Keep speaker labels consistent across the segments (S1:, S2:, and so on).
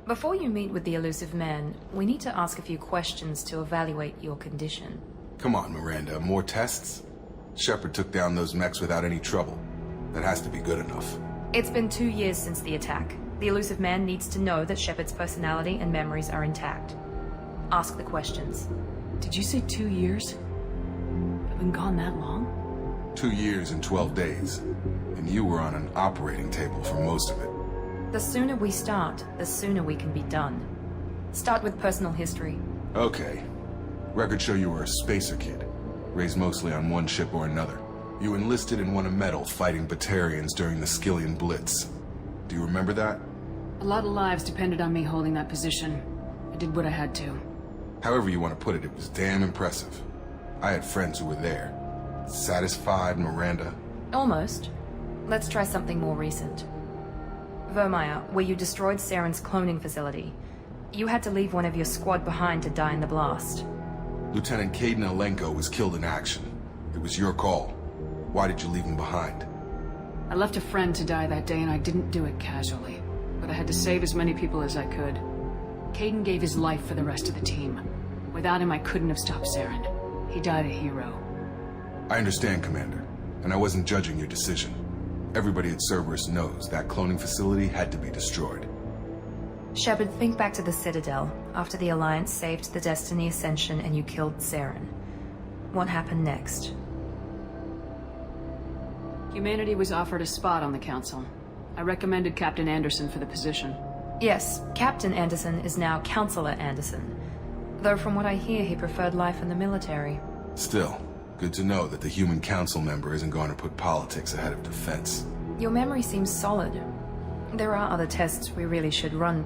S1: Before you meet with the Illusive Man, we need to ask a few questions to evaluate your condition.
S2: Come on, Miranda, more tests? Shepard took down those mechs without any trouble. That has to be good enough.
S1: It's been 2 years since the attack. The Illusive Man needs to know that Shepard's personality and memories are intact. Ask the questions.
S3: Did you say 2 years? I've been gone that long?
S2: 2 years and 12 days. And you were on an operating table for most of it.
S1: The sooner we start, the sooner we can be done. Start with personal history.
S2: Okay. Records show you were a spacer kid, raised mostly on one ship or another. You enlisted and won a medal fighting Batarians during the Skillian Blitz. Do you remember that?
S3: A lot of lives depended on me holding that position. I did what I had to.
S2: However you want to put it, it was damn impressive. I had friends who were there. Satisfied, Miranda?
S1: Almost. Let's try something more recent. Vermeer, where you destroyed Saren's cloning facility. You had to leave one of your squad behind to die in the blast.
S2: Lieutenant Caden Alenko was killed in action. It was your call. Why did you leave him behind?
S3: I left a friend to die that day and I didn't do it casually. But I had to save as many people as I could. Caden gave his life for the rest of the team. Without him, I couldn't have stopped Saren. He died a hero.
S2: I understand, Commander, and I wasn't judging your decision. Everybody at Cerberus knows that cloning facility had to be destroyed.
S1: Shepard, think back to the Citadel, after the Alliance saved the Destiny Ascension and you killed Saren. What happened next?
S3: Humanity was offered a spot on the Council. I recommended Captain Anderson for the position.
S1: Yes, Captain Anderson is now Counselor Anderson. Though from what I hear, he preferred life in the military.
S2: Still, good to know that the human council member isn't going to put politics ahead of defense.
S1: Your memory seems solid. There are other tests we really should run.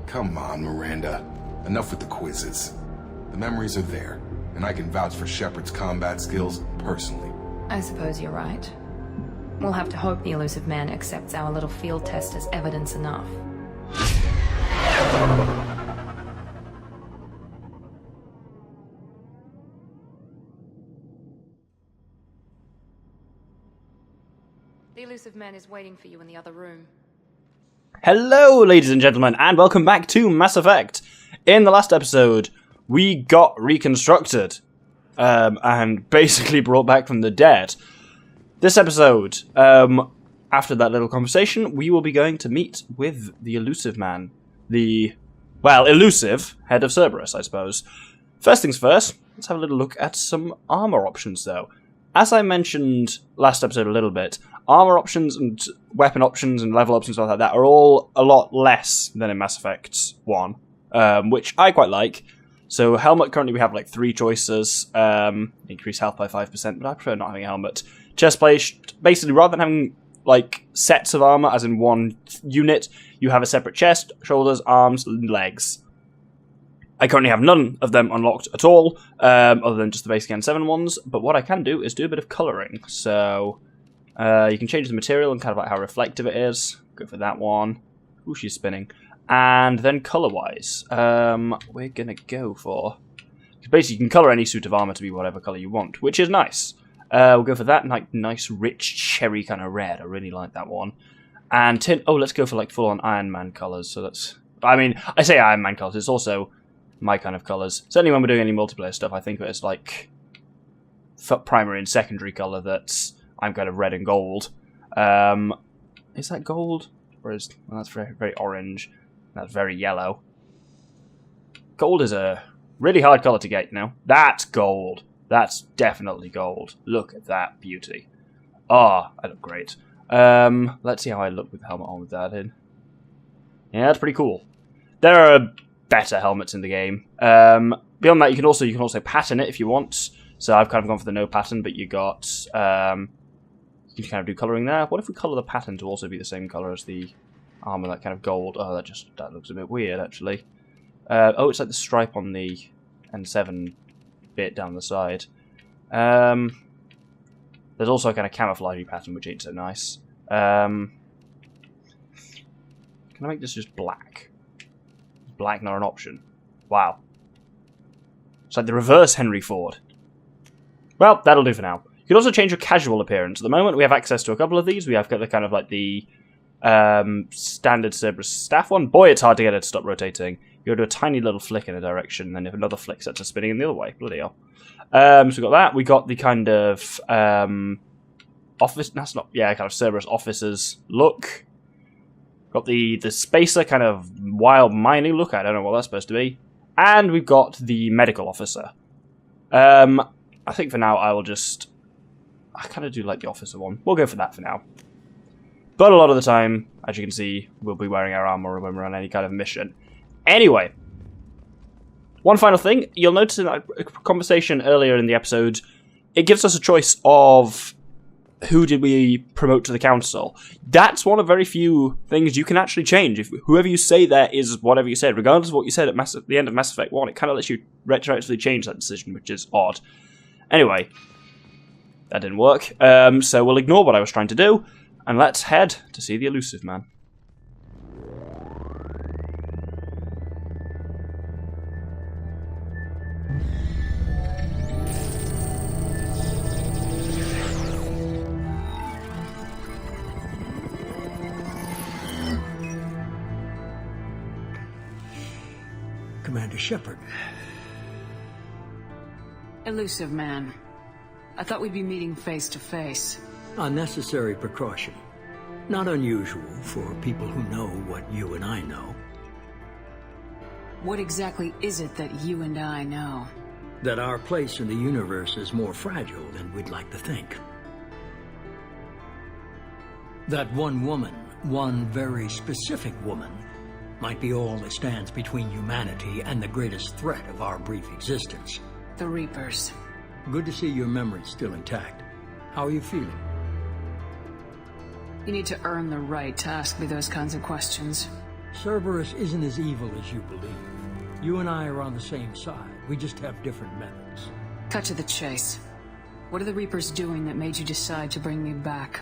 S2: Come on, Miranda. Enough with the quizzes. The memories are there, and I can vouch for Shepard's combat skills personally.
S1: I suppose you're right. We'll have to hope the Illusive Man accepts our little field test as evidence enough. The Illusive Man is waiting for you in the other room.
S4: Hello, ladies and gentlemen, and welcome back to Mass Effect. In the last episode, we got reconstructed, and basically brought back from the dead. This episode, after that little conversation, we will be going to meet with the Illusive Man. The, well, elusive head of Cerberus, I suppose. First things first, let's have a little look at some armor options, though. As I mentioned last episode a little bit, armor options and weapon options and level ups and stuff like that are all a lot less than in Mass Effect 1, which I quite like. So helmet, currently we have like 3 choices. Increase health by 5%, but I prefer not having a helmet. Chestplate, basically rather than having like sets of armor, as in one unit, you have a separate chest, shoulders, arms, and legs. I currently have none of them unlocked at all, other than just the basic N7 ones, but what I can do is do a bit of colouring. So, you can change the material and kind of like how reflective it is. Go for that one. Ooh, she's spinning. And then colour-wise, we're going to go for... Basically, you can colour any suit of armour to be whatever colour you want, which is nice. We'll go for that, like nice, rich, cherry kind of red. I really like that one. And tint... Oh, let's go for like full-on Iron Man colours. So that's... I mean, I say Iron Man colours, it's also my kind of colours. Certainly when we're doing any multiplayer stuff, I think it's like primary and secondary colour that's... I'm kind of red and gold. Is that gold? Or is... Well, that's very, very orange. That's very yellow. Gold is a really hard colour to get, you know? That's gold. That's definitely gold. Look at that beauty. Ah, I look great. Let's see how I look with the helmet on with that in. Yeah, that's pretty cool. There are better helmets in the game. Beyond that, you can also pattern it if you want. So I've kind of gone for the no pattern, but you got you can kind of do colouring there. What if we colour the pattern to also be the same colour as the armour, that kind of gold? Oh, that looks a bit weird actually. Oh, it's like the stripe on the N7 bit down the side. There's also a kind of camouflagey pattern which ain't so nice. Can I make this just black? Is black not an option? Wow. It's like the reverse Henry Ford. Well, that'll do for now. You can also change your casual appearance. At the moment, we have access to a couple of these. We have the kind of like the Standard Cerberus staff one. Boy, it's hard to get it to stop rotating. You go to a tiny little flick in a direction, and then if another flick sets it spinning in the other way. Bloody hell. So we got that. We got the kind of office. That's not. Yeah, kind of Cerberus officers look. Got the spacer kind of wild mining look. I don't know what that's supposed to be. And we've got the medical officer. I think for now I will just. I kind of do like the officer one. We'll go for that for now. But a lot of the time, as you can see, we'll be wearing our armor when we're on any kind of mission. Anyway, one final thing. You'll notice in that conversation earlier in the episode, it gives us a choice of who did we promote to the council. That's one of very few things you can actually change. If whoever you say there is whatever you said, regardless of what you said at the end of Mass Effect 1, it kind of lets you retroactively change that decision, which is odd. Anyway, that didn't work. So we'll ignore what I was trying to do, and let's head to see the Illusive Man.
S5: Commander Shepard.
S3: Illusive man. I thought we'd be meeting face to face.
S5: Unnecessary precaution. Not unusual for people who know what you and I know.
S3: What exactly is it that you and I know?
S5: That our place in the universe is more fragile than we'd like to think. That one woman, one very specific woman, might be all that stands between humanity and the greatest threat of our brief existence.
S3: The Reapers.
S5: Good to see your memory's still intact. How are you feeling?
S3: You need to earn the right to ask me those kinds of questions.
S5: Cerberus isn't as evil as you believe. You and I are on the same side. We just have different methods.
S3: Cut to the chase. What are the Reapers doing that made you decide to bring me back?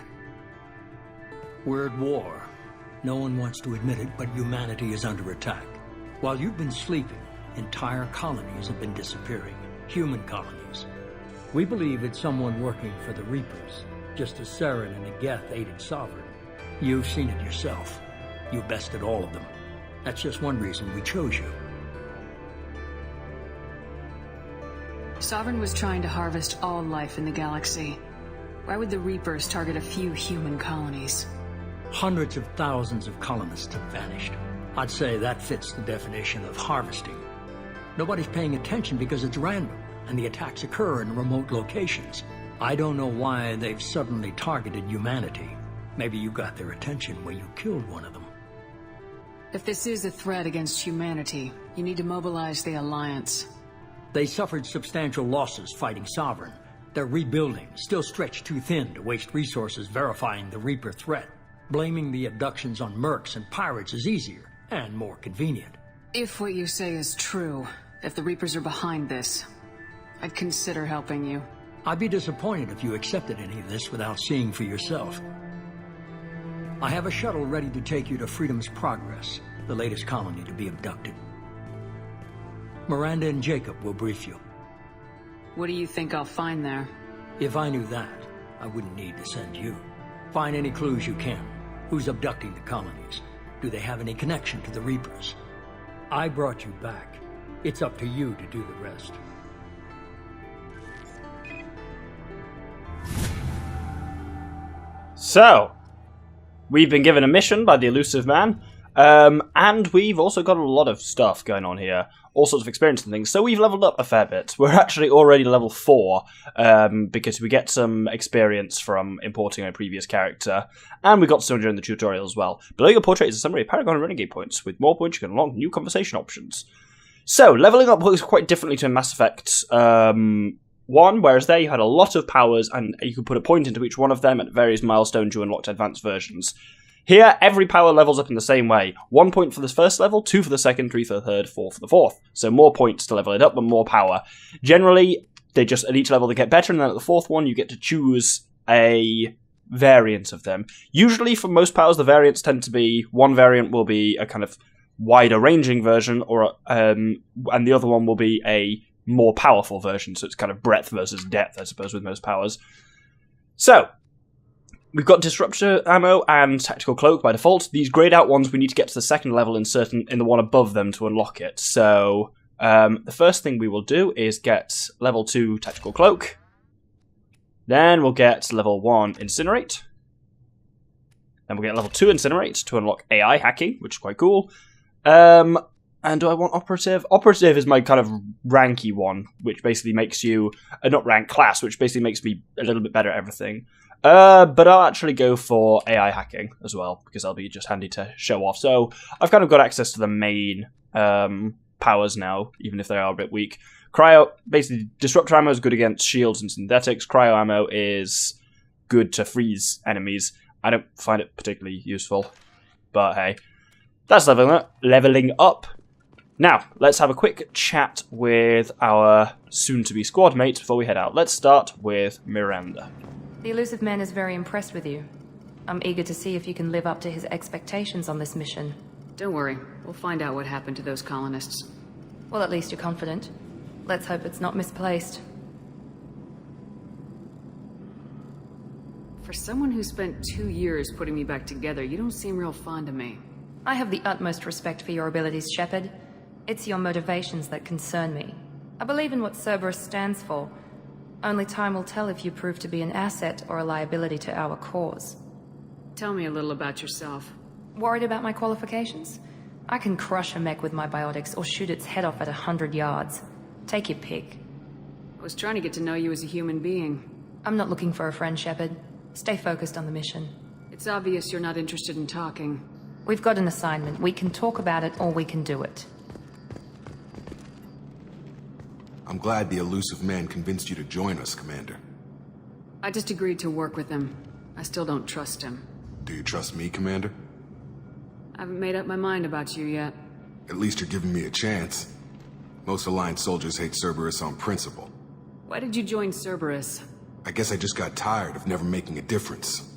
S5: We're at war. No one wants to admit it, but humanity is under attack. While you've been sleeping, entire colonies have been disappearing. Human colonies. We believe it's someone working for the Reapers, just as Saren and Geth aided Sovereign. You've seen it yourself. You bested all of them. That's just one reason we chose you.
S3: Sovereign was trying to harvest all life in the galaxy. Why would the Reapers target a few human colonies?
S5: Hundreds of thousands of colonists have vanished. I'd say that fits the definition of harvesting. Nobody's paying attention because it's random, and the attacks occur in remote locations. I don't know why they've suddenly targeted humanity. Maybe you got their attention when you killed one of them.
S3: If this is a threat against humanity, you need to mobilize the Alliance.
S5: They suffered substantial losses fighting Sovereign. They're rebuilding, still stretched too thin to waste resources verifying the Reaper threat. Blaming the abductions on mercs and pirates is easier, and more convenient.
S3: If what you say is true, if the Reapers are behind this, I'd consider helping you.
S5: I'd be disappointed if you accepted any of this without seeing for yourself. I have a shuttle ready to take you to Freedom's Progress, the latest colony to be abducted. Miranda and Jacob will brief you.
S3: What do you think I'll find there?
S5: If I knew that, I wouldn't need to send you. Find any clues you can. Who's abducting the colonies? Do they have any connection to the Reapers? I brought you back. It's up to you to do the rest.
S4: So, we've been given a mission by the Illusive Man, and we've also got a lot of stuff going on here. All sorts of experience and things. So we've leveled up a fair bit. We're actually already level 4, because we get some experience from importing a previous character, and we got some during the tutorial as well. Below your portrait is a summary of Paragon and Renegade points. With more points, you can unlock new conversation options. So, leveling up works quite differently to Mass Effect 1, whereas there you had a lot of powers, and you could put a point into each one of them at various milestones you unlocked advanced versions. Here, every power levels up in the same way. 1 point for the first level, 2 for the second, 3 for the third, 4 for the fourth. So more points to level it up, but more power. Generally, they just, at each level they get better, and then at the fourth one you get to choose a variant of them. Usually, for most powers, the variants tend to be, one variant will be a kind of wider ranging version, or and the other one will be a more powerful version, so it's kind of breadth versus depth, I suppose, with most powers. So, we've got disruptor ammo and tactical cloak by default. These grayed out ones, we need to get to the second level in the one above them to unlock it. So the first thing we will do is get level 2 tactical cloak. Then we'll get level 1 incinerate. Then we'll get level 2 incinerate to unlock AI hacking, which is quite cool. And do I want operative? Operative is my kind of ranky one, which basically makes you not rank class, which basically makes me a little bit better at everything. But I'll actually go for AI hacking as well, because that'll be just handy to show off. So I've kind of got access to the main powers now, even if they are a bit weak. Basically, disruptor ammo is good against shields and synthetics. Cryo ammo is good to freeze enemies. I don't find it particularly useful, but hey, that's leveling up. Now, let's have a quick chat with our soon-to-be squad mates before we head out. Let's start with Miranda.
S1: The Illusive Man is very impressed with you. I'm eager to see if you can live up to his expectations on this mission.
S3: Don't worry, we'll find out what happened to those colonists.
S1: Well, at least you're confident. Let's hope it's not misplaced.
S3: For someone who spent 2 years putting me back together, you don't seem real fond of me.
S1: I have the utmost respect for your abilities, Shepard. It's your motivations that concern me. I believe in what Cerberus stands for. Only time will tell if you prove to be an asset or a liability to our cause.
S3: Tell me a little about yourself.
S1: Worried about my qualifications? I can crush a mech with my biotics or shoot its head off at 100 yards. Take your pick.
S3: I was trying to get to know you as a human being.
S1: I'm not looking for a friend, Shepard. Stay focused on the mission.
S3: It's obvious you're not interested in talking.
S1: We've got an assignment. We can talk about it or we can do it.
S2: I'm glad the Illusive Man convinced you to join us, Commander.
S3: I just agreed to work with him. I still don't trust him.
S2: Do you trust me, Commander?
S3: I haven't made up my mind about you yet.
S2: At least you're giving me a chance. Most Alliance soldiers hate Cerberus on principle.
S3: Why did you join Cerberus?
S2: I guess I just got tired of never making a difference.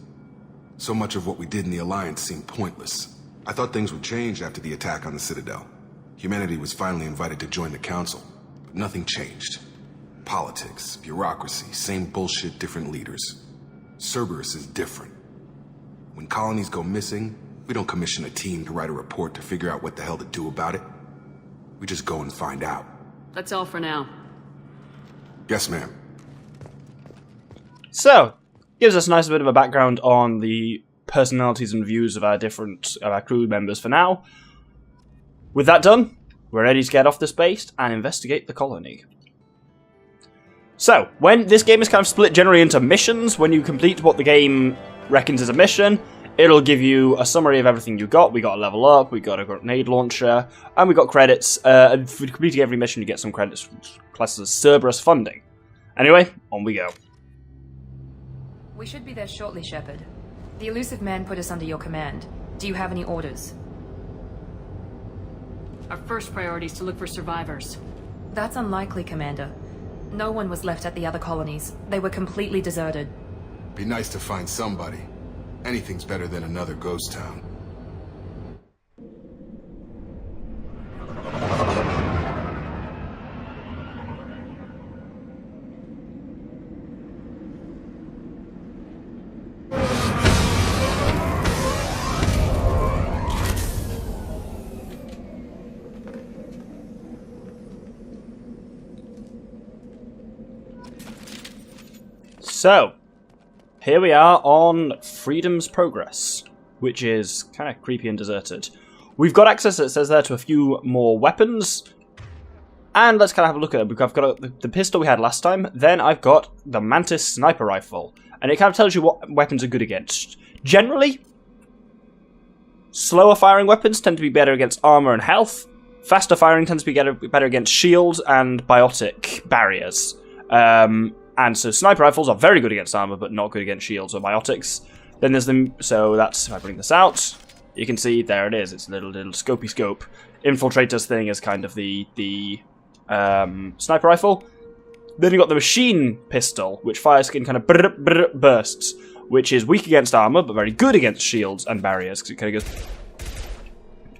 S2: So much of what we did in the Alliance seemed pointless. I thought things would change after the attack on the Citadel. Humanity was finally invited to join the Council, but nothing changed. Politics, bureaucracy, same bullshit, different leaders. Cerberus is different. When colonies go missing, we don't commission a team to write a report to figure out what the hell to do about it. We just go and find out.
S3: That's all for now.
S2: Yes, ma'am.
S4: So, gives us a nice bit of a background on the personalities and views of our crew members for now. With that done, we're ready to get off this base and investigate the colony. So, when this game is kind of split generally into missions, when you complete what the game reckons is a mission, it'll give you a summary of everything you got. We got a level up, we got a grenade launcher, and we got credits. And for completing every mission, you get some credits classes as Cerberus funding. Anyway, on we go.
S1: We should be there shortly, Shepard. The Illusive Man put us under your command. Do you have any orders?
S3: Our first priority is to look for survivors.
S1: That's unlikely, Commander. No one was left at the other colonies. They were completely deserted.
S2: Be nice to find somebody. Anything's better than another ghost town.
S4: So, here we are on Freedom's Progress, which is kind of creepy and deserted. We've got access, it says there, to a few more weapons. And let's kind of have a look at it. I've got the pistol we had last time. Then I've got the Mantis sniper rifle. And it kind of tells you what weapons are good against. Generally, slower firing weapons tend to be better against armor and health. Faster firing tends to be better against shields and biotic barriers. And so sniper rifles are very good against armor, but not good against shields or biotics. Then there's them. So that's, if I bring this out, you can see there it is. It's a little scopey scope. Infiltrator's thing is kind of the sniper rifle. Then you've got the machine pistol, which fires in kind of bursts, which is weak against armor, but very good against shields and barriers, because it kind of goes.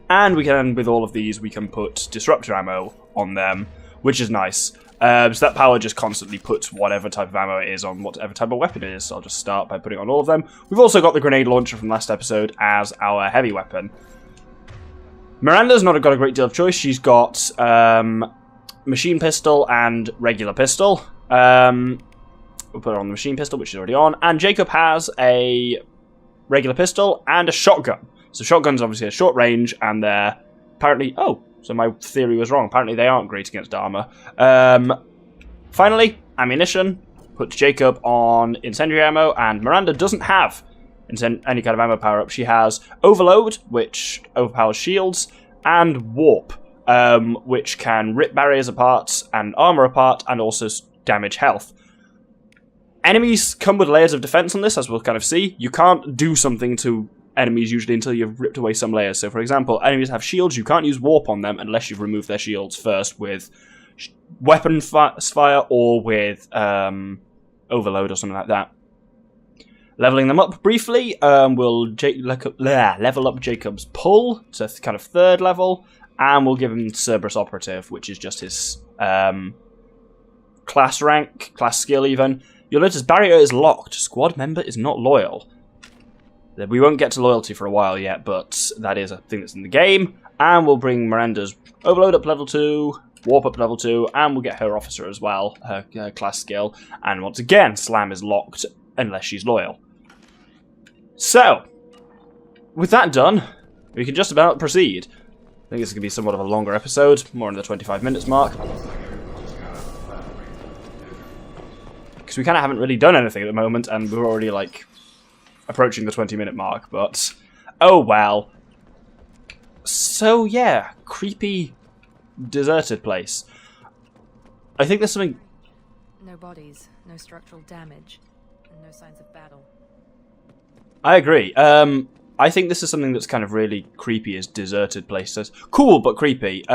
S4: And we can, with all of these, we can put disruptor ammo on them, which is nice. So that power just constantly puts whatever type of ammo it is on whatever type of weapon it is. So I'll just start by putting on all of them. We've also got the grenade launcher from last episode as our heavy weapon. Miranda's not got a great deal of choice. She's got machine pistol and regular pistol. We'll put her on the machine pistol, which is already on. And Jacob has a regular pistol and a shotgun. So shotgun's obviously a short range, and they're apparently... Oh, so my theory was wrong. Apparently they aren't great against armor. Finally, ammunition. Put Jacob on incendiary ammo, and Miranda doesn't have any kind of ammo power-up. She has Overload, which overpowers shields, and Warp, which can rip barriers apart and armor apart, and also damage health. Enemies come with layers of defense on this, as we'll kind of see. You can't do something to enemies usually until you've ripped away some layers. So, for example, enemies have shields. You can't use Warp on them unless you've removed their shields first with weapon fire or with Overload or something like that. Leveling them up briefly, we'll level up Jacob's pull to kind of 3rd level, and we'll give him Cerberus Operative, which is just his class rank, class skill even. You'll notice barrier is locked. Squad member is not loyal. We won't get to loyalty for a while yet, but that is a thing that's in the game. And we'll bring Miranda's Overload up to level 2, Warp up to level 2, and we'll get her Officer as well, her class skill. And once again, Slam is locked unless she's loyal. So, with that done, we can just about proceed. I think this is going to be somewhat of a longer episode, more in the 25 minutes mark. Because we kind of haven't really done anything at the moment, and we're already, like, approaching the 20-minute mark, but... Oh, well. So, yeah. Creepy, deserted place. I think there's something...
S1: No bodies, no structural damage, and no signs of battle.
S4: I agree. I think this is something that's kind of really creepy, is deserted places. Cool, but creepy.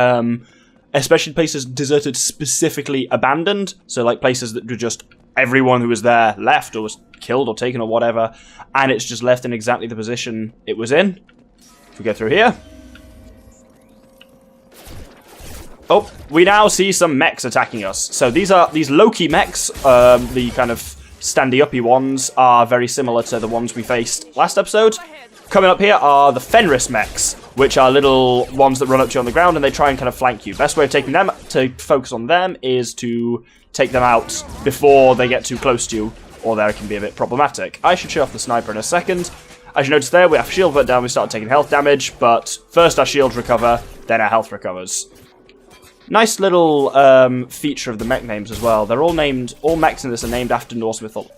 S4: Especially places deserted, specifically abandoned. So, like, places that were just... Everyone who was there left or was killed or taken or whatever, and it's just left in exactly the position it was in. If we go through here. Oh, we now see some mechs attacking us. So these Loki mechs, the kind of standy-uppy ones, are very similar to the ones we faced last episode. Coming up here are the Fenris mechs, which are little ones that run up to you on the ground and they try and kind of flank you. Best way of taking them, to focus on them, is to take them out before they get too close to you, or there it can be a bit problematic. I should show off the sniper in a second. As you notice there, we have shield burnt down, we start taking health damage, but first our shields recover, then our health recovers. Nice little feature of the mech names as well. They're all named, all mechs in this are named after Norse mythology.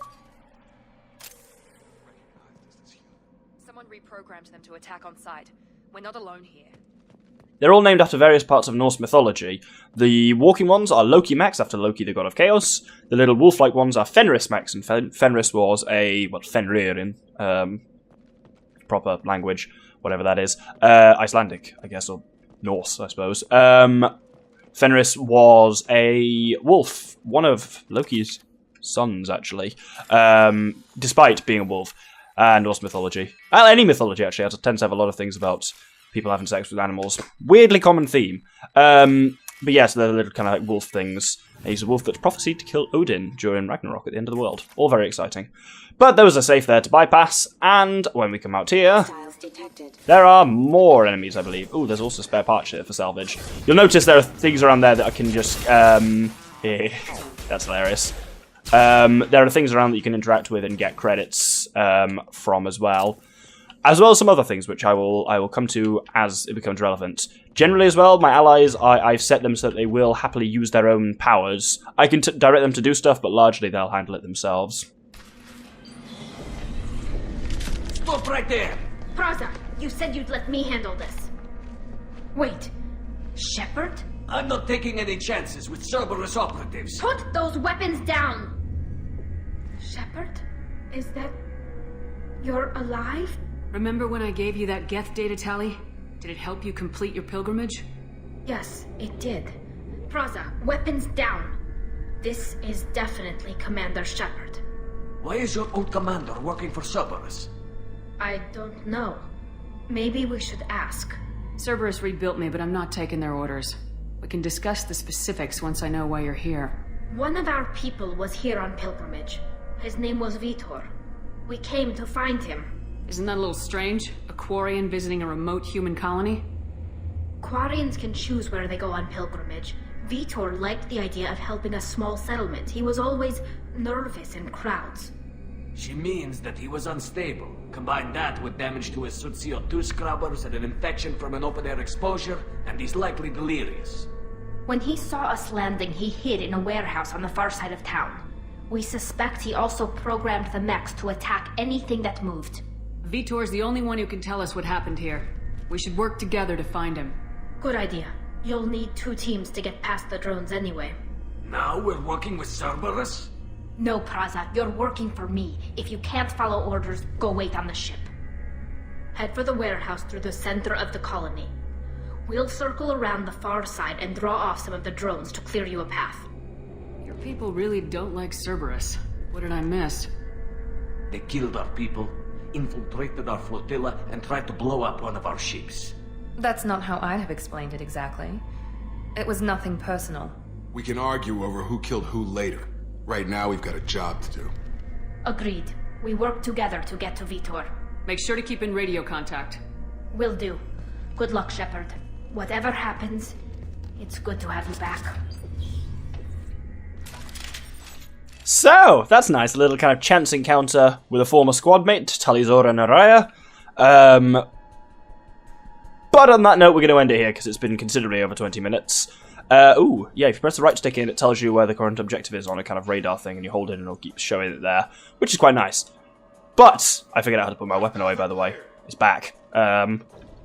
S1: Someone reprogrammed them to attack on sight. We're not alone here.
S4: They're all named after various parts of Norse mythology. The walking ones are Loki mechs, after Loki, the god of chaos. The little wolf-like ones are Fenris mechs, and Fenris was a, well, Fenrir in proper language, whatever that is. Icelandic, I guess, or Norse, I suppose. Fenris was a wolf, one of Loki's sons, actually, despite being a wolf. Norse mythology. Any mythology, actually, tends to have a lot of things about people having sex with animals. Weirdly common theme. But yes, they're the little kind of like wolf things. He's a wolf that's prophesied to kill Odin during Ragnarok at the end of the world. All very exciting. But there was a safe there to bypass, and when we come out here, there are more enemies, I believe. Ooh, there's also spare parts here for salvage. You'll notice there are things around there that I can just... that's hilarious. There are things around that you can interact with and get credits from as well. As well as some other things, which I will come to as it becomes relevant. Generally as well, my allies, I've set them so that they will happily use their own powers. I can direct them to do stuff, but largely they'll handle it themselves.
S6: Stop right there!
S7: Praza, you said you'd let me handle this. Wait, Shepard?
S6: I'm not taking any chances with Cerberus operatives.
S7: Put those weapons down! Shepard? Is that... you're alive?
S3: Remember when I gave you that Geth data tally? Did it help you complete your pilgrimage?
S7: Yes, it did. Praza, weapons down. This is definitely Commander Shepard.
S6: Why is your old commander working for Cerberus?
S7: I don't know. Maybe we should ask.
S3: Cerberus rebuilt me, but I'm not taking their orders. We can discuss the specifics once I know why you're here.
S7: One of our people was here on pilgrimage. His name was Vitor. We came to find him.
S3: Isn't that a little strange? A Quarian visiting a remote human colony?
S7: Quarians can choose where they go on pilgrimage. Vitor liked the idea of helping a small settlement. He was always nervous in crowds.
S6: She means that he was unstable. Combine that with damage to his CO2 scrubbers and an infection from an open-air exposure, and he's likely delirious.
S7: When he saw us landing, he hid in a warehouse on the far side of town. We suspect he also programmed the mechs to attack anything that moved.
S3: Vitor's the only one who can tell us what happened here. We should work together to find him.
S7: Good idea. You'll need 2 teams to get past the drones anyway.
S6: Now we're working with Cerberus?
S7: No, Praza, you're working for me. If you can't follow orders, go wait on the ship. Head for the warehouse through the center of the colony. We'll circle around the far side and draw off some of the drones to clear you a path.
S3: Your people really don't like Cerberus. What did I miss?
S6: They killed our people, infiltrated our flotilla, and tried to blow up one of our ships.
S1: That's not how I'd have explained it exactly. It was nothing personal.
S2: We can argue over who killed who later. Right now, we've got a job to do.
S7: Agreed. We work together to get to Vitor.
S3: Make sure to keep in radio contact.
S7: Will do. Good luck, Shepard. Whatever happens, it's good to have you back.
S4: So, that's nice. A little kind of chance encounter with a former squad mate, Talizora Naraya. But on that note, we're going to end it here because it's been considerably over 20 minutes. Yeah, if you press the right stick in, it tells you where the current objective is on a kind of radar thing, and you hold it and it'll keep showing it there, which is quite nice. But I figured out how to put my weapon away, by the way. It's back.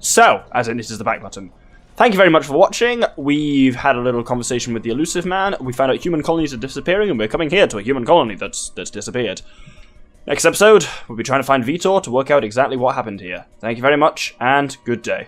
S4: So, as in, this is the back button. Thank you very much for watching. We've had a little conversation with the Illusive man. We found out human colonies are disappearing, and we're coming here to a human colony that's disappeared. Next episode, we'll be trying to find Vitor to work out exactly what happened here. Thank you very much, and good day.